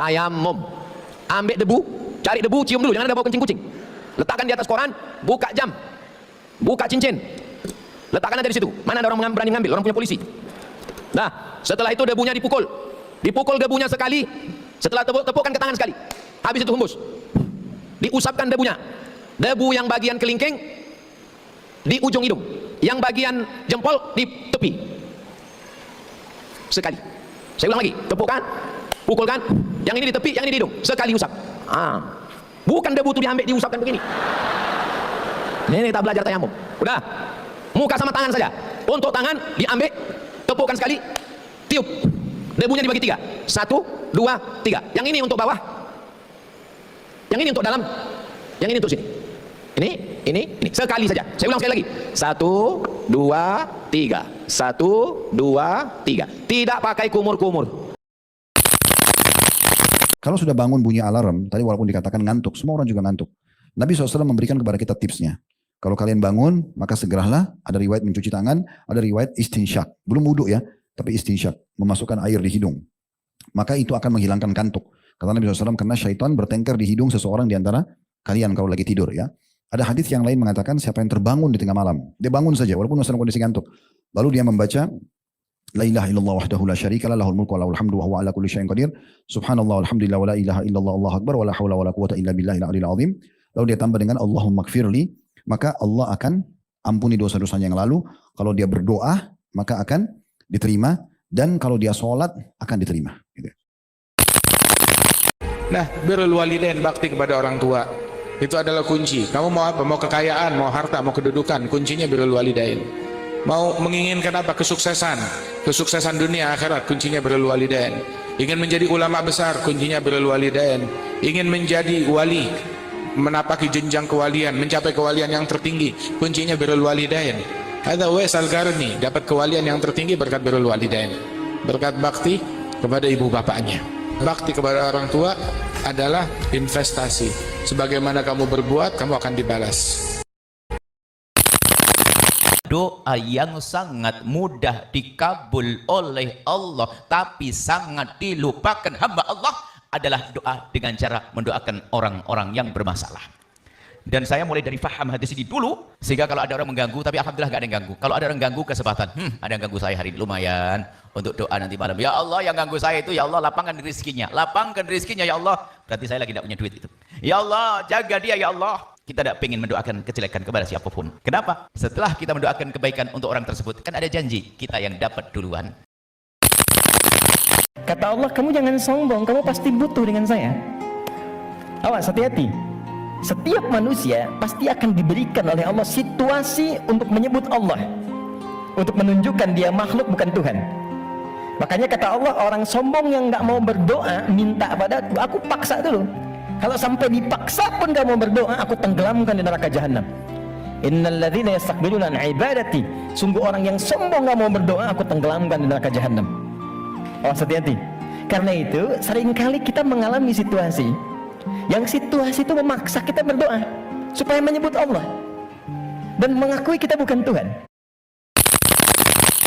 Tayamum. Ambil debu, cari debu, cium dulu, jangan ada bau kencing kucing. Letakkan di atas koran, buka jam, buka cincin, letakkan aja di situ. Mana ada orang berani ngambil, orang punya polisi. Nah, setelah itu debunya dipukul, dipukul debunya sekali. Setelah tepukkan ke tangan sekali. Habis itu hembus, diusapkan debunya. Debu yang bagian kelingking di ujung hidung, yang bagian jempol di tepi. Sekali. Saya ulang lagi, tepukkan, pukulkan, yang ini di tepi, yang ini di hidung, sekali usap. Bukan debu itu diambil diusapkan begini. Ini tak belajar tayamum. Udah, muka sama tangan saja. Untuk tangan diambil, tepukkan sekali, tiup. Debunya dibagi 3. 1, 2, 3. Yang ini untuk bawah, yang ini untuk dalam, yang ini untuk sini. Ini. Sekali saja. Saya ulang sekali lagi. 1, 2, 3. 1, 2, 3. Tidak pakai kumur-kumur. Kalau sudah bangun bunyi alarm, tadi walaupun dikatakan ngantuk, semua orang juga ngantuk. Nabi SAW memberikan kepada kita tipsnya. Kalau kalian bangun, maka segeralah, ada riwayat mencuci tangan, ada riwayat istinsyak. Belum wudhu ya, tapi istinsyak, memasukkan air di hidung. Maka itu akan menghilangkan kantuk. Kata Nabi SAW, karena syaitan bertengkar di hidung seseorang di antara kalian kalau lagi tidur ya. Ada hadis yang lain mengatakan siapa yang terbangun di tengah malam, dia bangun saja walaupun dalam kondisi ngantuk. Lalu dia membaca La ilaha illallah wahdahu la syarika lahul mulku wa lahul hamdu wa huwa ala kulli syai'in qadir. Subhanallah walhamdulillah wa la ilaha illallah Allahu akbar wa la haula wa la quwwata illa billahil aliyil azim. Lalu dia tambah dengan Allahumma gfirli, maka Allah akan ampuni dosa-dosanya yang lalu. Kalau dia berdoa, maka akan diterima, dan kalau dia sholat akan diterima. Gitu. Nah, birrul walidain, bakti kepada orang tua, itu adalah kunci. Kamu mau apa? Mau kekayaan, mau harta, mau kedudukan, kuncinya birrul walidain. Mau menginginkan apa? Kesuksesan dunia akhirat, kuncinya birrul walidain. Ingin menjadi ulama besar, kuncinya birrul walidain. Ingin menjadi wali, menapaki jenjang kewalian, mencapai kewalian yang tertinggi, kuncinya birrul walidain. Ada Uwais Al-Qarni dapat kewalian yang tertinggi berkat birrul walidain, berkat bakti kepada ibu bapaknya. Bakti kepada orang tua adalah investasi. Sebagaimana kamu berbuat, kamu akan dibalas. Doa yang sangat mudah dikabul oleh Allah, tapi sangat dilupakan hamba Allah adalah doa dengan cara mendoakan orang-orang yang bermasalah. Dan saya mulai dari faham hadis ini dulu, sehingga kalau ada orang mengganggu, tapi alhamdulillah gak ada yang ganggu. Kalau ada orang ganggu, kesempatan, ada yang ganggu saya hari ini, lumayan untuk doa nanti malam. Ya Allah, yang ganggu saya itu, ya Allah lapangkan rezekinya, lapangkan rezekinya ya Allah. Berarti saya lagi tidak punya duit itu. Ya Allah, jaga dia ya Allah. Kita tidak ingin mendoakan kejelekan kepada siapapun. Kenapa? Setelah kita mendoakan kebaikan untuk orang tersebut, kan ada janji kita yang dapat duluan. Kata Allah, kamu jangan sombong, kamu pasti butuh dengan saya. Awas, hati-hati. Setiap manusia pasti akan diberikan oleh Allah situasi untuk menyebut Allah, untuk menunjukkan dia makhluk bukan Tuhan. Makanya kata Allah, orang sombong yang nggak mau berdoa minta padaku, aku paksa dulu. Kalau sampai dipaksa pun gak mau berdoa, aku tenggelamkan di neraka jahanam. Innal ladzina yastakbiruna an ibadati, sungguh orang yang sombong gak mau berdoa, aku tenggelamkan di neraka jahanam. Awas, hati-hati. Karena itu seringkali kita mengalami situasi yang situasi itu memaksa kita berdoa supaya menyebut Allah dan mengakui kita bukan Tuhan.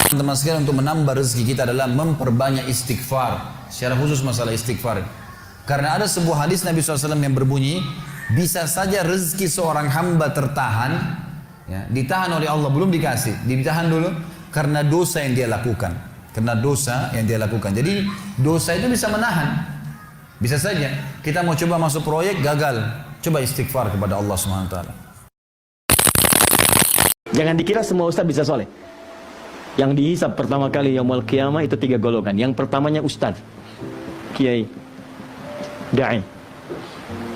Teman-teman sekalian, untuk menambah rezeki kita adalah memperbanyak istighfar. Secara khusus masalah istighfar. Karena ada sebuah hadis Nabi SAW yang berbunyi, bisa saja rezeki seorang hamba tertahan, ya, ditahan oleh Allah, belum dikasih, ditahan dulu karena dosa yang dia lakukan. Karena dosa yang dia lakukan. Jadi dosa itu bisa menahan. Bisa saja kita mau coba masuk proyek, gagal, coba istighfar kepada Allah SWT. Jangan dikira semua ustaz bisa soleh. Yang dihisab pertama kali yaumul qiyamah itu 3 golongan. Yang pertamanya ustaz, kiai, da'i.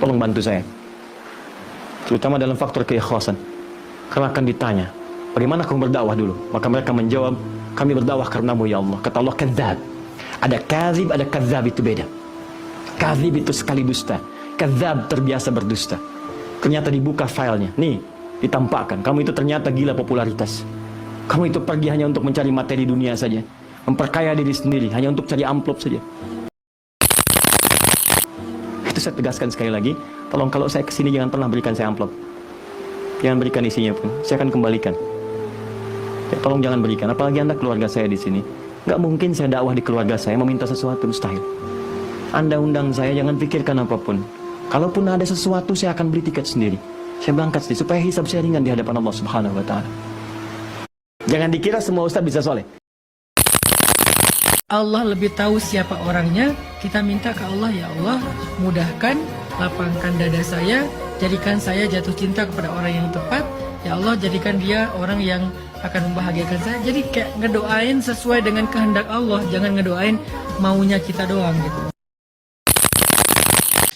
Tolong bantu saya, terutama dalam faktor keikhlasan, karena akan ditanya bagaimana kamu berdakwah dulu. Maka mereka menjawab, kami berdakwah karenamu ya Allah. Kata Allah, kadzab. Ada kadzib, ada kadzab, itu beda. Kadzib itu sekali dusta, kadzab terbiasa berdusta. Ternyata dibuka filenya, nih ditampakkan, kamu itu ternyata gila popularitas. Kamu itu pergi hanya untuk mencari materi dunia saja, memperkaya diri sendiri hanya untuk cari amplop saja. Itu saya tegaskan sekali lagi, tolong kalau saya kesini jangan pernah berikan saya amplop, jangan berikan isinya pun, saya akan kembalikan. Ya, tolong jangan berikan, apalagi anda keluarga saya di sini. Nggak mungkin saya dakwah di keluarga saya meminta sesuatu, mustahil. Anda undang saya, jangan pikirkan apapun. Kalaupun ada sesuatu, saya akan beli tiket sendiri. Saya berangkat sendiri supaya hisab saya ringan di hadapan Allah Subhanahu wa taala. Jangan dikira semua ustaz bisa soleh. Allah lebih tahu siapa orangnya. Kita minta ke Allah, ya Allah, mudahkan, lapangkan dada saya, jadikan saya jatuh cinta kepada orang yang tepat. Ya Allah, jadikan dia orang yang akan membahagiakan saya. Jadi kayak ngedoain sesuai dengan kehendak Allah, jangan ngedoain maunya kita doang gitu.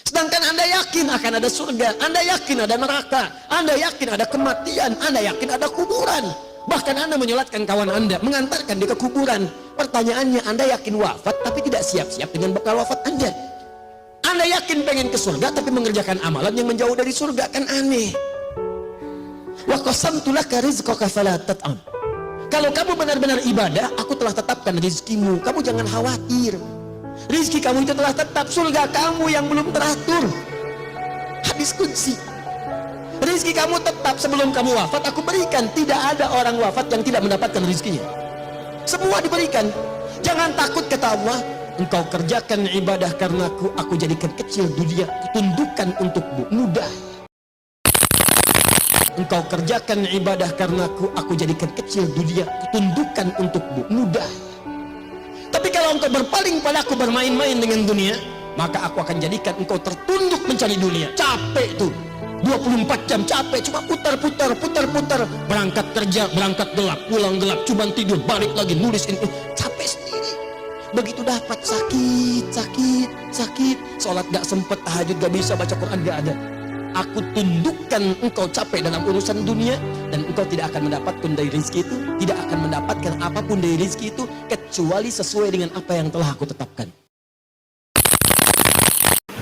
Sedangkan Anda yakin akan ada surga, Anda yakin ada neraka, Anda yakin ada kematian, Anda yakin ada kuburan. Bahkan Anda menyolatkan kawan Anda, mengantarkan dia ke kuburan. Pertanyaannya, Anda yakin wafat tapi tidak siap-siap dengan bekal wafat Anda. Anda yakin pengen ke surga tapi mengerjakan amalan yang menjauh dari surga, kan aneh. Wa qasamtu laka rizqaka fala tat'am. Kalau kamu benar-benar ibadah, aku telah tetapkan rizkimu, kamu jangan khawatir. Rizki kamu itu telah tetap, surga kamu yang belum teratur. Hadis qudsi. Rizki kamu tetap sebelum kamu wafat, aku berikan. Tidak ada orang wafat yang tidak mendapatkan rizkinya. Semua diberikan. Jangan takut, kata Allah, engkau kerjakan ibadah karena aku jadikan kecil dunia, tundukkan untukmu mudah. Engkau kerjakan ibadah karena aku jadikan kecil dunia, tundukkan untukmu mudah. Tapi kalau engkau berpaling padaku, bermain-main dengan dunia, maka aku akan jadikan engkau tertunduk mencari dunia. Capek tuh, 24 jam capek, cuma putar-putar, berangkat kerja, berangkat gelap, pulang gelap, cuma tidur, balik lagi, nulis ini, capek sendiri. Begitu dapat sakit, sholat gak sempet, tahajud gak bisa, baca Quran gak ada. Aku tundukkan engkau capek dalam urusan dunia, dan engkau tidak akan mendapatkan dari rezeki itu, tidak akan mendapatkan apapun dari rezeki itu kecuali sesuai dengan apa yang telah aku tetapkan.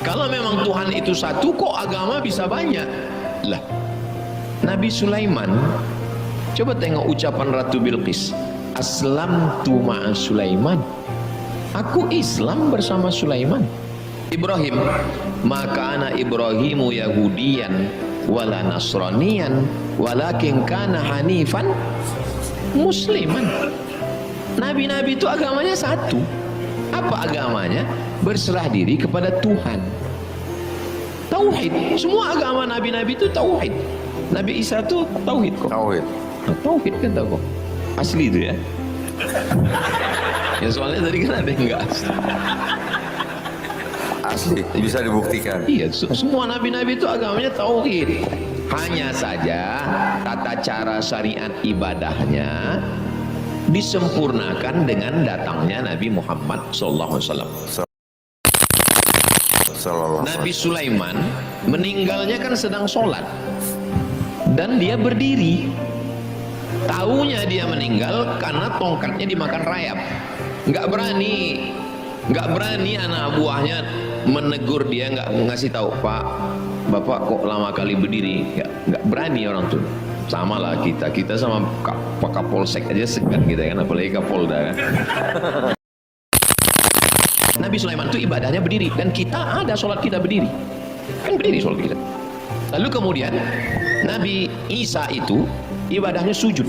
Kalau memang Tuhan itu satu, kok agama bisa banyak? Lah, Nabi Sulaiman, coba tengok ucapan Ratu Bilqis, aslamtu ma'a Sulaiman, aku Islam bersama Sulaiman. Ibrahim, maka ana Ibrahimu Yahudiyan wala Nasraniyan walakin kana hanifan musliman. Nabi-nabi itu agamanya satu. Apa agamanya? Berserah diri kepada Tuhan. Tauhid. Semua agama nabi-nabi itu tauhid. Nabi Isa itu tauhid kok. Tauhid. Tauhid kan tahu kok. Asli itu ya. Ya soalnya tadi kan ada yang enggak asli. Asli, bisa dibuktikan. Iya, semua nabi-nabi itu agamanya tauhid. Hanya saja tata cara syariat ibadahnya disempurnakan dengan datangnya Nabi Muhammad SAW. Nabi Sulaiman meninggalnya kan sedang sholat dan dia berdiri. Taunya dia meninggal karena tongkatnya dimakan rayap. Nggak berani anak buahnya menegur dia, nggak ngasih tahu, Pak, Bapak kok lama kali berdiri. Nggak berani orang tuh. Sama lah kita sama Pak Kapolsek aja segan kita kan, apalagi Kapolda kan. Nabi Sulaiman itu ibadahnya berdiri, dan kita ada sholat kita berdiri, kan berdiri sholat kita. Lalu kemudian Nabi Isa itu ibadahnya sujud.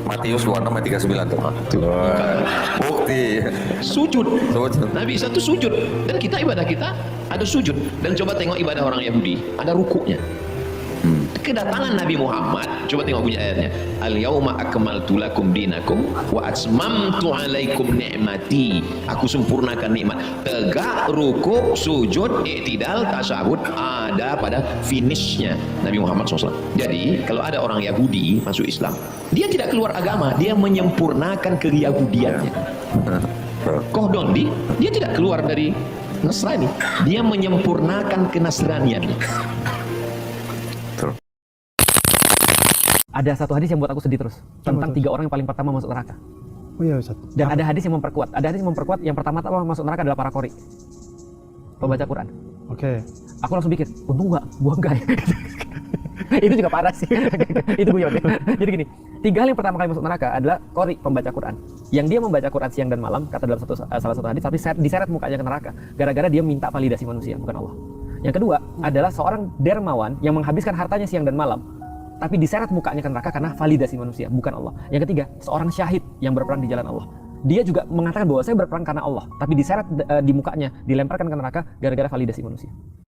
Matius 26:39 tuh. Bukti. Sujud. Nabi Isa itu sujud, dan kita ibadah kita ada sujud. Dan coba tengok ibadah orang Yahudi, ada rukuknya. Kedatangan Nabi Muhammad, coba tengok bunyi ayatnya, al-yauma akmaltu lakum dinakum wa atmamtu alaikum ni'mati. Aku sempurnakan nikmat. Tegak, rukuk, sujud, i'tidal, tasyahud ada pada finishnya Nabi Muhammad SAW. Jadi kalau ada orang Yahudi masuk Islam, dia tidak keluar agama, dia menyempurnakan keyahudiannya. Kohdondi, dia tidak keluar dari Nasrani, dia menyempurnakan kenasraniannya. Ada satu hadis yang buat aku sedih terus tentang 3 orang yang paling pertama masuk neraka. Oh iya Ustaz. Dan ada hadis yang memperkuat. Ada hadis yang memperkuat yang pertama-tama masuk neraka adalah para qori, pembaca Quran. Oke. Aku langsung pikir, untung gua enggak ya. Itu juga parah sih. Itu guyon. Jadi gini, 3 hal yang pertama kali masuk neraka adalah qori, pembaca Quran. Yang dia membaca Quran siang dan malam, kata dalam salah satu hadis, tapi diseret mukanya ke neraka gara-gara dia minta validasi manusia, bukan Allah. Yang kedua adalah seorang dermawan yang menghabiskan hartanya siang dan malam, tapi diseret mukanya ke neraka karena validasi manusia, bukan Allah. Yang ketiga, seorang syahid yang berperang di jalan Allah. dia juga mengatakan bahwa saya berperang karena Allah, tapi diseret di mukanya, dilemparkan ke neraka gara-gara validasi manusia.